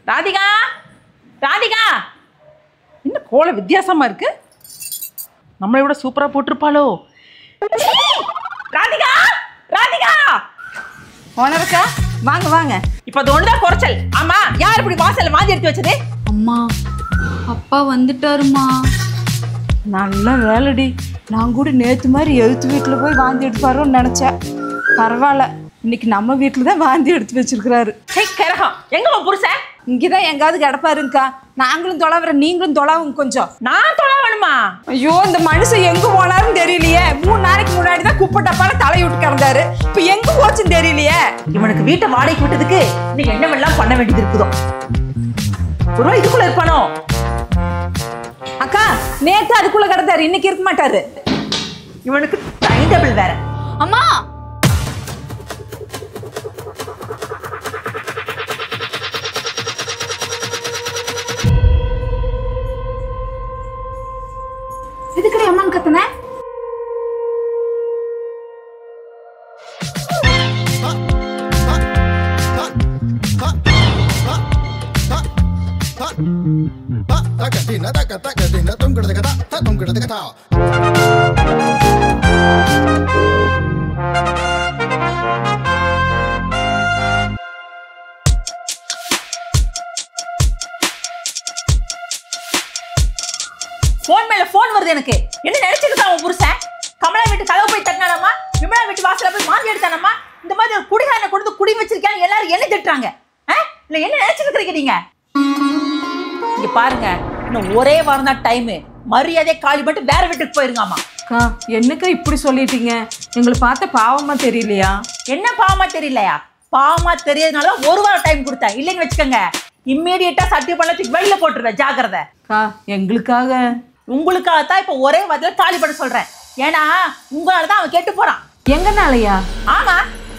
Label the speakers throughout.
Speaker 1: ராதிகா ராதிகா என்ன கோலம் வித்தியாசமா இருக்கு? நம்மளை விட சூப்பரா போட்டிருப்பாளோ? ராதிகா ராதிகா
Speaker 2: ஓனருக்கா வாங்க வாங்க.
Speaker 1: இப்ப அது ஒண்ணுதான் குறைச்சல். ஆமா, யார் இப்படி வாசல்ல வாந்தி எடுத்து வச்சது?
Speaker 3: அம்மா அப்பா வந்துட்டாருமா.
Speaker 2: நல்ல வேலைடி. நான் கூட நேற்று மாதிரி எழுத்து வீட்டில் போய் வாந்தி எடுப்பாரோன்னு நினச்சேன். பரவாயில்ல, இன்னைக்கு நம்ம வீட்டில் தான் வாந்தி எடுத்து வச்சிருக்கிறாரு.
Speaker 1: கரகம் எங்க புருஷன்?
Speaker 2: இங்கேதான் எங்காவது கிடப்பாருங்கக்கா. நாங்களும் தொலைவுற, நீங்களும் தொலைவுங்க கொஞ்சம்.
Speaker 1: நான் தொலை வேணுமா?
Speaker 2: ஐயோ, இந்த மனுஷன் எங்க போனாருன்னு தெரியலையே. 3 நாளைக்கு முன்னாடி தான் குப்பை டப்பால தலையை விட்டு கிடந்தாரு. இப்ப எங்க போச்சுன்னு தெரியலையே.
Speaker 1: இவனுக்கு வீட்டை வாடகைக்கு விட்டதுக்கு இன்னைக்கு என்னவெல்லாம் பண்ண வேண்டியது இருக்குதோ. ஒரு இதுக்குள்ள இருப்பானோ?
Speaker 2: அக்கா, நேத்து அதுக்குள்ள கிடந்தாரு, இன்னைக்கு இருக்க மாட்டாரு.
Speaker 1: இவனுக்கு டைம் டேபிள் வேற.
Speaker 3: அம்மா
Speaker 2: எதுக்கடி அம்மான்னு கத்துன?
Speaker 1: போன் மேல போன் வருது எனக்கு. என்ன நினைச்சிருக்கா உன் புருஷன்? கமலா வீட்டு கதவு போய் தட்டினானம்மா, விமலா வீட்டு வாசல போய் மாந்தி எடுத்தானம்மா, இந்த மாதிரி ஒரு குடிகாரனை கொடுத்து குடி வச்சிருக்காங்க. எல்லாரும் என்ன திட்டுறாங்க? இல்ல என்ன நினைச்சிருக்கீங்க நீங்க? இங்க பாருங்க, இன்னும் ஒரே வாரம் தான் டைம். மரியாதை காலி மட்டும் வேற வீட்டுக்கு போயிருங்கம்மா.
Speaker 2: அக்கா, என்னக்கா இப்படி சொல்லிட்டீங்க? எங்களை பார்த்த பாவமா தெரியலையா?
Speaker 1: என்ன பாவமா தெரியலையா? பாவமா தெரியறதுனால ஒரு வாரம் டைம் கொடுத்தேன். இல்லைன்னு வச்சுக்கோங்க, இம்மீடியட்டா சத்தியம் பண்ணத்துக்கு வெளியில போட்டுருவேன். ஜாக்கிரதை.
Speaker 2: அக்கா, எங்களுக்காக.
Speaker 1: உங்களுக்காகத்தான் இப்ப ஒரே வாரத்துல காலி பண்ண சொல்றேன். ஏன்னா உங்களாலதான் அவன் கெட்டு போறான்.
Speaker 2: எங்கனாலயா?
Speaker 1: ஆமா,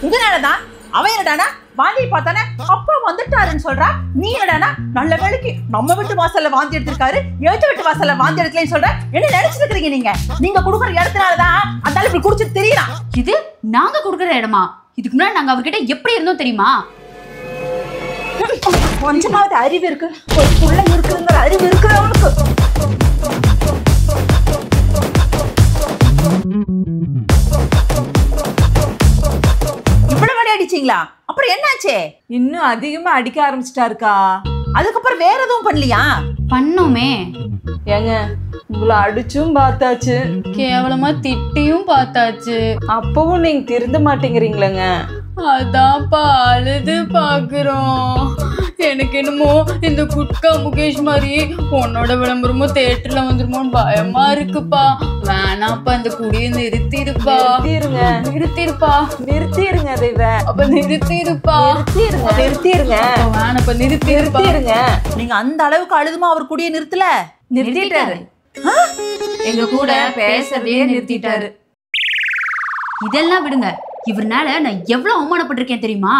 Speaker 1: உங்களாலதான். அவன் என்னடானா வாந்தி பார்த்தானே அப்பா வந்துட்டாருன்னு சொல்றா. நீ என்னடானா நல்ல வேலைக்கு நம்ம வீட்டு வாசல்ல வாந்தி எடுத்திருக்காரு, எழுத்து வீட்டு வாசல்ல வாந்தி எடுக்கலன்னு சொல்ற. என்ன நினைச்சிட்டு இருக்கீங்க நீங்க? நீங்க குடுக்குற இடத்துனாலதான் அந்த இப்படி குடிச்சிட்டு தெரியலாம்.
Speaker 3: இது நாங்க கொடுக்குற இடமா? இதுக்கு முன்னாடி நாங்க அவர்கிட்ட எப்படி இருந்தோம் தெரியுமா?
Speaker 2: கொஞ்சமாவது அறிவு இருக்கு. ஒரு புள்ள இருக்குங்கிற அறிவு இருக்கிறவனுக்கு.
Speaker 1: இவ்வளவு வழி அடிச்சீங்களா? அப்புறம் என்னாச்சு?
Speaker 2: இன்னும் அதிகமா அடிக்க ஆரம்பிச்சிட்டாருக்கா.
Speaker 1: அதுக்கப்புறம் வேற எதுவும் பண்ணலையா?
Speaker 3: பண்ணோமே.
Speaker 2: ஏங்க, உங்களை அடிச்சும் பார்த்தாச்சு,
Speaker 3: கேவலமா திட்டியும் பார்த்தாச்சு.
Speaker 2: அப்பவும் நீங்க திருந்த மாட்டேங்கிறீங்களேங்க.
Speaker 3: அதான்ப்பா அழுது பாக்குறோம். எனக்கு என்னமோ இந்த குட்கா முகேஷ் மாதிரி உன்னோட விளம்பரமும் தியேட்டர்ல வந்துருமோன்னு பயமா இருக்குப்பா. வேணாப்பா, இந்த குடியை நிறுத்திருப்பா.
Speaker 2: நிறுத்திருப்பா. தெய்வ.
Speaker 3: அப்ப நிறுத்திருப்பா.
Speaker 2: நிறுத்திருங்க.
Speaker 3: வேணாப்பா, நிறுத்திருங்க.
Speaker 1: நீங்க அந்த அளவுக்கு அழுதுமா அவர் குடியை நிறுத்தல?
Speaker 2: நிறுத்திட்டாரு.
Speaker 3: எங்க கூட பேசவே நிறுத்திட்டாரு. இதெல்லாம் விடுங்க. இவர்னால நான் எவ்வளவு அவமானப்பட்டிருக்கேன் தெரியுமா?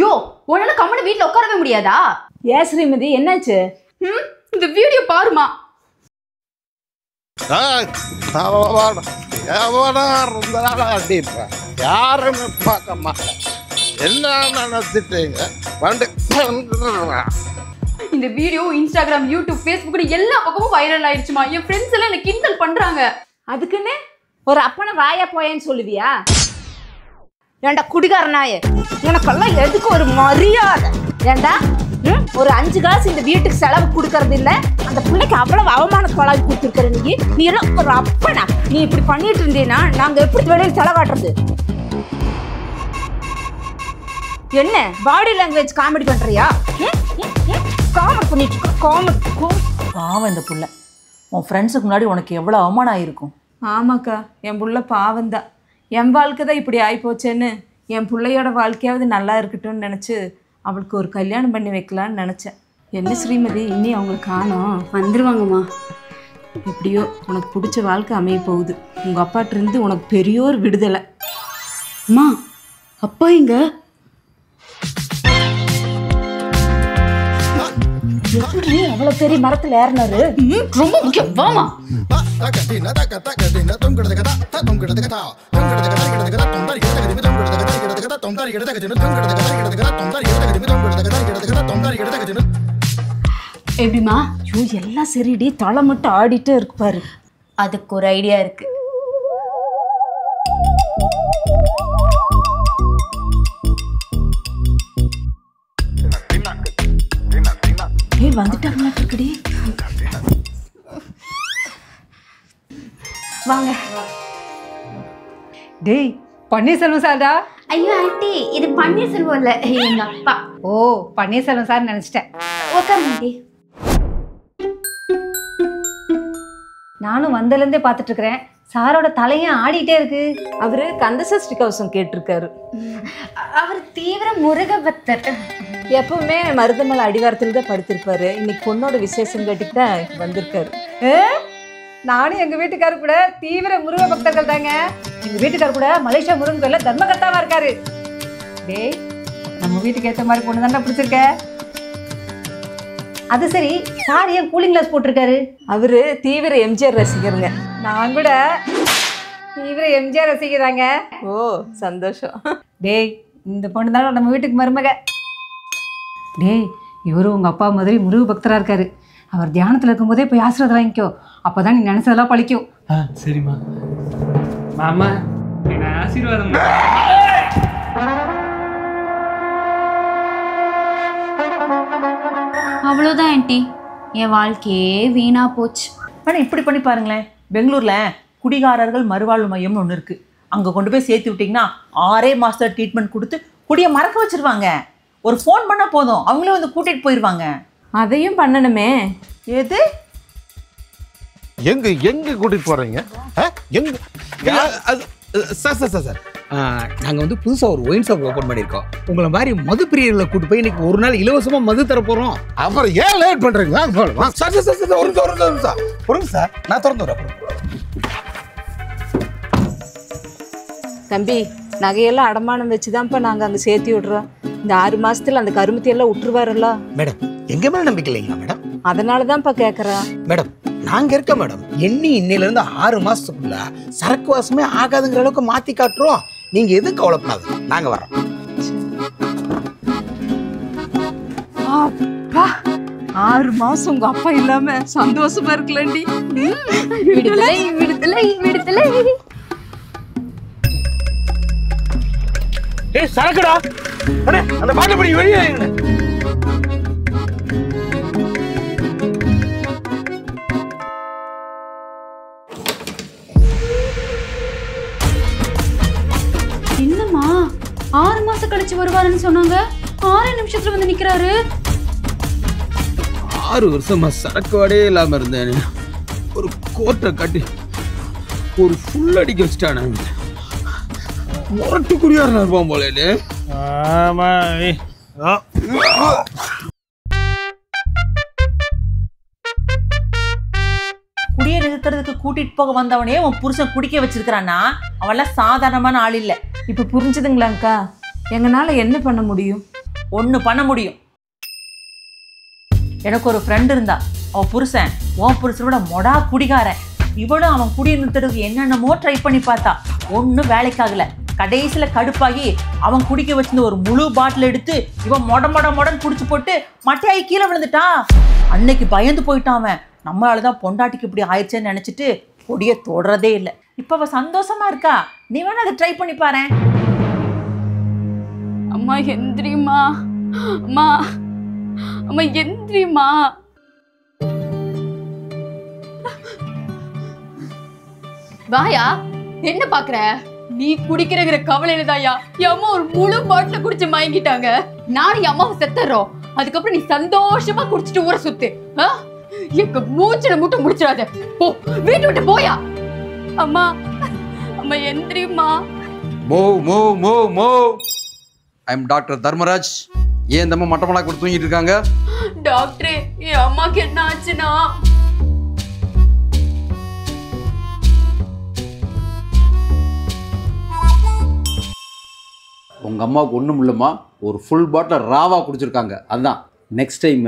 Speaker 3: யோ, உன்னால கம்மனு வீட்டுல உட்காரவே முடியாதா?
Speaker 2: ஏன் ஸ்ரீமதி, என்னாச்சு?
Speaker 3: இந்த வீடியோ பாருமா.
Speaker 4: யாருன்னு பார்க்க மாட்டேன். என்ன நினைச்சிட்டீங்க?
Speaker 3: இந்த வீடியோ இன்ஸ்டாகிராம், யூடியூப், ஃபேஸ்புக் எல்லா பக்கமும் வைரல் ஆயிடுச்சுமா. என் ஃப்ரெண்ட்ஸ் எல்லாம் என்ன கிண்டல் பண்றாங்க.
Speaker 2: அதுக்குன்னு ஒரு அப்பனை வாயா போயேன்னு சொல்லுவியா? ஏண்டா குடிகாரனாயே, எனக்கெல்லாம் எதுக்கு ஒரு மரியாதை? ஏண்டா ஒரு 5 காசு இந்த வீட்டுக்கு செலவு கொடுக்கறது இல்ல, அந்த பிள்ளைக்கு அவ்வளவு அவமான தொலைவி கொடுத்துருக்கிற நீ எல்லாம் ஒரு அப்பனா? நீ இப்படி பண்ணிட்டு இருந்தீன்னா நாங்க எப்படி வெளியில் செலவாட்டுறது? என்ன பாடி லாங்குவேஜ் காமெடி பண்றியா? காமெடி பண்ணிட்டு
Speaker 1: பாவம் இந்த புள்ள. உன் ஃப்ரெண்ட்ஸுக்கு முன்னாடி உனக்கு எவ்வளவு அவமானம் ஆயிருக்கும்.
Speaker 2: ஆமாக்கா, என் புள்ள பாவந்தான். என் வாழ்க்கை தான் இப்படி ஆகிப்போச்சேன்னு என் பிள்ளையோட வாழ்க்கையாவது நல்லா இருக்கட்டும்னு நினச்சி அவளுக்கு ஒரு கல்யாணம் பண்ணி வைக்கலான்னு நினச்சேன். என்ன ஸ்ரீமதி, இன்னி அவங்களுக்கு காணோம்?
Speaker 3: வந்துருவாங்கம்மா.
Speaker 2: எப்படியோ உனக்கு பிடிச்ச வாழ்க்கை அமைய போகுது. உங்கள் அப்பாட்டிருந்து உனக்கு பெரிய ஒரு விடுதலை.
Speaker 3: அம்மா, அப்பா இங்க
Speaker 2: எப்படி அவ்வளோ பெரிய மரத்தில் ஏறினாரு?
Speaker 3: ரொம்ப முக்கியம். வாமா.
Speaker 4: தொண்டாரி வச்சுட்டு
Speaker 3: எப்படிமா?
Speaker 2: ஐயோ எல்லாம் சரிடி, தலை மட்டும் ஆடிட்டே இருக்கு பாரு.
Speaker 3: அதுக்கு ஒரு ஐடியா இருக்கு.
Speaker 2: ஏய் வந்துட்டாங்களா இருக்குடி.
Speaker 3: வாங்க.
Speaker 5: டேய் பன்னீர்செல்வம் சார்டா.
Speaker 3: ஐயோ ஆண்டி, இது பன்னீர்செல்வம் இல்ல, எங்க அப்பா.
Speaker 5: ஓ பன்னீர்செல்வம் சார் நினைச்சிட்டேன்.
Speaker 3: உட்காருங்க.
Speaker 5: நானும் வந்ததுலேருந்தே பார்த்துட்டு இருக்கிறேன். சாரோட தலையும் ஆடிட்டே இருக்கு.
Speaker 2: அவரு கந்தசஷ்டி கவசம் கேட்டிருக்காரு.
Speaker 3: அவர் தீவிர முருக பக்தர்.
Speaker 2: எப்பவுமே மருதமலை அடிவாரத்தில் தான் படுத்திருப்பாரு. இன்னைக்கு பொண்ணோட விசேஷம் கேட்டுட்டு தான் வந்திருக்காரு.
Speaker 5: நானும் எங்க வீட்டுக்காரு கூட தீவிர முருக பக்தர்கள் தாங்க. எங்க வீட்டுக்காரு கூட மலேசியா முருகன் கோயில்ல தர்மகர்த்தாவா இருக்காரு. டேய் நம்ம வீட்டுக்கு ஏற்ற மாதிரி பொண்ணு தானே பிடிச்சிருக்க. அது சரி, சார் ஏன் கூலிங் கிளாஸ் போட்டிருக்காரு?
Speaker 2: அவரு தீவிர எம்ஜிஆர் ரசிகருங்க.
Speaker 5: நான் கூட தீவிர எம்ஜிஆர் ரசிக்கிறாங்க.
Speaker 2: ஓ சந்தோஷம்.
Speaker 5: டேய் இந்த பொண்ணு தானே நம்ம வீட்டுக்கு மருமக. டேய் இவரும் உங்க அப்பா மாதிரி முருக பக்தரா இருக்காரு. அவர் தியானத்துல இருக்கும்போதே போய் ஆசீர்வாதம் வாங்கிக்கோ. அப்பதான் நீ நினைச்சதெல்லாம் பழிக்கும்.
Speaker 6: சரிம்மா. மாமா என்ன ஆசீர்வாதம்.
Speaker 3: அவ்வளவுதான் ஆண்டி, என் வாழ்க்கையே வீணா போச்சு.
Speaker 1: ஆனா இப்படி பண்ணி பாருங்களேன், பெங்களூர்ல குடிகாரர்கள் மறுவாழ்வு மையம்னு ஒன்று இருக்கு. அங்க கொண்டு போய் சேர்த்து விட்டீங்கன்னா 6 மாசத்துல ட்ரீட்மெண்ட் கொடுத்து குடியை மறக்க வச்சிருவாங்க. ஒரு ஃபோன் பண்ணா போதும், அவங்களே வந்து கூட்டிட்டு போயிடுவாங்க.
Speaker 2: அதையும் பண்ணணுமே.
Speaker 1: எது?
Speaker 4: எங்க எங்க கூட்டிட்டு போறீங்க? எங்க?
Speaker 7: சார் நாங்கள் வந்து புதுசாக ஒரு ஒயின் ஷாப் ஓப்பன் பண்ணியிருக்கோம். உங்களை மாதிரி மது பிரியர்களை கூட்டு போய் இன்னைக்கு ஒரு நாள் இலவசமாக மது தர போகிறோம்.
Speaker 4: அப்புறம் ஏன் லேட் பண்றீங்க?
Speaker 7: சார் ஒரு சார் நான் திறந்து வரேன்.
Speaker 2: தம்பி நகையெல்லாம் அடமானம் வச்சுதான்ப்பா நாங்கள் அங்கே சேர்த்து விடுறோம். இந்த 6 மாசத்துல அந்த கருமத்தையெல்லாம் விட்டுருவாருல்ல.
Speaker 7: மேடம் எங்க மேலே நம்பிக்கை இல்லைங்களா மேடம்?
Speaker 2: அதனால தான்ப்பா கேட்குறேன்.
Speaker 7: மேடம் நாங்கள் இருக்க மேடம், இன்னிலேருந்து 6 மாசத்துக்குள்ள சரக்கு வாசமே ஆகாதுங்கிற அளவுக்கு மாற்றி காட்டுறோம். நீங்கள் எதுவும் கவலைப்படாது, நாங்கள் வரோம்.
Speaker 2: அப்பா 6 மாசம் உங்க அப்பா இல்லாம சந்தோஷமா இருக்கலண்டி.
Speaker 3: விடுதலை விடுதலை விடுதலை.
Speaker 7: ஏய் சரக்குடா, அண்ணே அந்த பாட்டில் படி வெளியே.
Speaker 3: என்னம்மா 6 மாசம் கழிச்சு வருவாருன்னு சொன்னாங்க, 6 நிமிஷத்துல வந்து நிக்கிறாரு.
Speaker 7: 6 வருஷமா சரக்கு வாடே இல்லாம இருந்தேன். ஒரு கோட்டை கட்டி ஒரு ஃபுல் அடிக்க வச்சுட்டானே. முரட்டு குடியாரனா இருப்பான் போலே.
Speaker 1: குடியை நிறுத்துறதுக்கு கூட்டிட்டு போக வந்தவனே உன் புருஷன் குடிக்க வச்சிருக்கிறான்னா அவெல்லாம் சாதாரணமான ஆள் இல்லை.
Speaker 2: இப்ப புரிஞ்சுதுங்களாங்க்கா? எங்கனால என்ன பண்ண முடியும்?
Speaker 1: ஒன்று பண்ண முடியும். எனக்கு ஒரு ஃப்ரெண்ட் இருந்தா, அவன் புருஷன் உன் புருஷனோட மொடா குடிகாரன். இவளும் அவன் குடியை நிறுத்துறதுக்கு என்னென்னமோ ட்ரை பண்ணி பார்த்தா, ஒன்றும் வேலைக்காகல. கடைசியில கடுப்பாகி அவன் குடிக்க வச்சிருந்த ஒரு முழு பாட்டில் எடுத்து இவன் மொடன்னு குடிச்சு போட்டு மட்டையாகி கீழே விழுந்துட்டான். அன்னைக்கு பயந்து போயிட்டான் அவன். நம்மளாலதான் பொண்டாட்டிக்கு இப்படி ஆயிடுச்சேன்னு நினைச்சிட்டு கொடியை தொடறதே இல்லை. இப்ப அவ சந்தோஷமா இருக்கா. நீ வேணா அதை ட்ரை பண்ணி பாரு.
Speaker 3: அம்மா எந்திரிமா, அம்மா அம்மா எந்திரிமா. வாயா, என்ன பாக்குற? நீ குடிக்கிறங்கிற கவலையில தாயா என் அம்மா ஒரு முழு பாட்டில குடிச்சு மயங்கிட்டாங்க. நானும் என் அம்மாவை செத்துறோம். அதுக்கப்புறம் நீ சந்தோஷமா குடிச்சிட்டு ஊரை சுத்து. எங்க மூச்சுல மட்டும் முடிச்சிடாத. போ, வீட்டு விட்டு போயா. அம்மா அம்மா எந்திரிமா.
Speaker 8: I am doctor Dharmaraj. ஏன் இந்த அம்மா மட்டமலா கொடுத்து தூங்கிட்டு இருக்காங்க?
Speaker 3: டாக்டரே, என் அம்மாக்கு என்ன ஆச்சுன்னா,
Speaker 8: உங்க அம்மாவுக்கு ஒன்றும் இல்லைம்மா, ஒரு ஃபுல் பாட்டில் ராவா குடிச்சிருக்காங்க. அதுதான் நெக்ஸ்ட் டைம்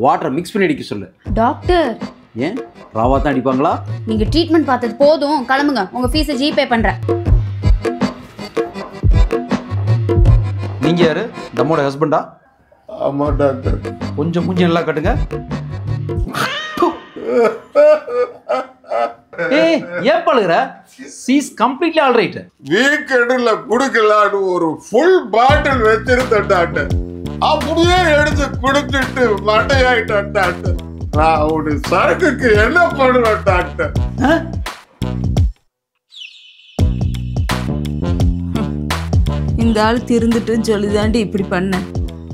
Speaker 8: வாட்டரை மிக்ஸ் பண்ணி அடிக்க சொல்லு.
Speaker 3: டாக்டர்
Speaker 8: ஏன் ராவா தான் அடிப்பாங்களா?
Speaker 3: நீங்க ட்ரீட்மெண்ட் பார்த்தது போதும், கிளம்புங்க. உங்க ஃபீஸை ஜிபே பண்றேன்.
Speaker 8: நீங்க யாரு? இந்த அம்மாவோட ஹஸ்பண்டா?
Speaker 4: ஆமா டாக்டர்.
Speaker 8: கொஞ்சம் மூஞ்சி நல்லா கட்டுங்க. ஏய் ஏன் பழுகுற? சீஸ் கம்ப்ளீட்லி ஆல் ரைட்.
Speaker 4: வீக்கெண்டில் குடுக்கலான்னு ஒரு ஃபுல் பாட்டில் வச்சிருந்தேன் டாக்டர். அப்படியே எடுத்து குடுத்துட்டு மட்டையாயிட்டேன் டாக்டர். நான் ஒரு சரக்குக்கு என்ன பண்ணுவேன் டாக்டர்?
Speaker 2: இந்த ஆள் திருந்துட்டுன்னு சொல்லிதாண்டி இப்படி பண்ணேன்.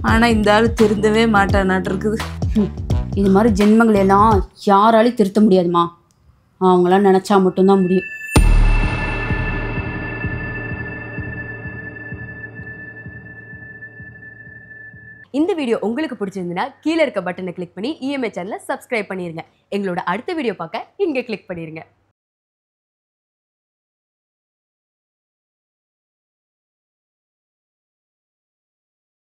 Speaker 2: ஆனால் இந்த ஆள் திருந்தவே மாட்டானாட்டு இருக்குது.
Speaker 3: இது மாதிரி ஜென்மங்களை எல்லாம் யாராலையும் திருத்த முடியாதுமா. அவங்களாம் நினச்சா மட்டும்தான் முடியும்.
Speaker 9: இந்த வீடியோ உங்களுக்கு பிடிச்சிருந்ததுன்னா கீழே இருக்க பட்டனை கிளிக் பண்ணி இஎம்ஐ சேனலை சப்ஸ்கிரைப் பண்ணிருங்க. எங்களோட அடுத்த வீடியோ பார்க்க இங்கே கிளிக் பண்ணிருங்க.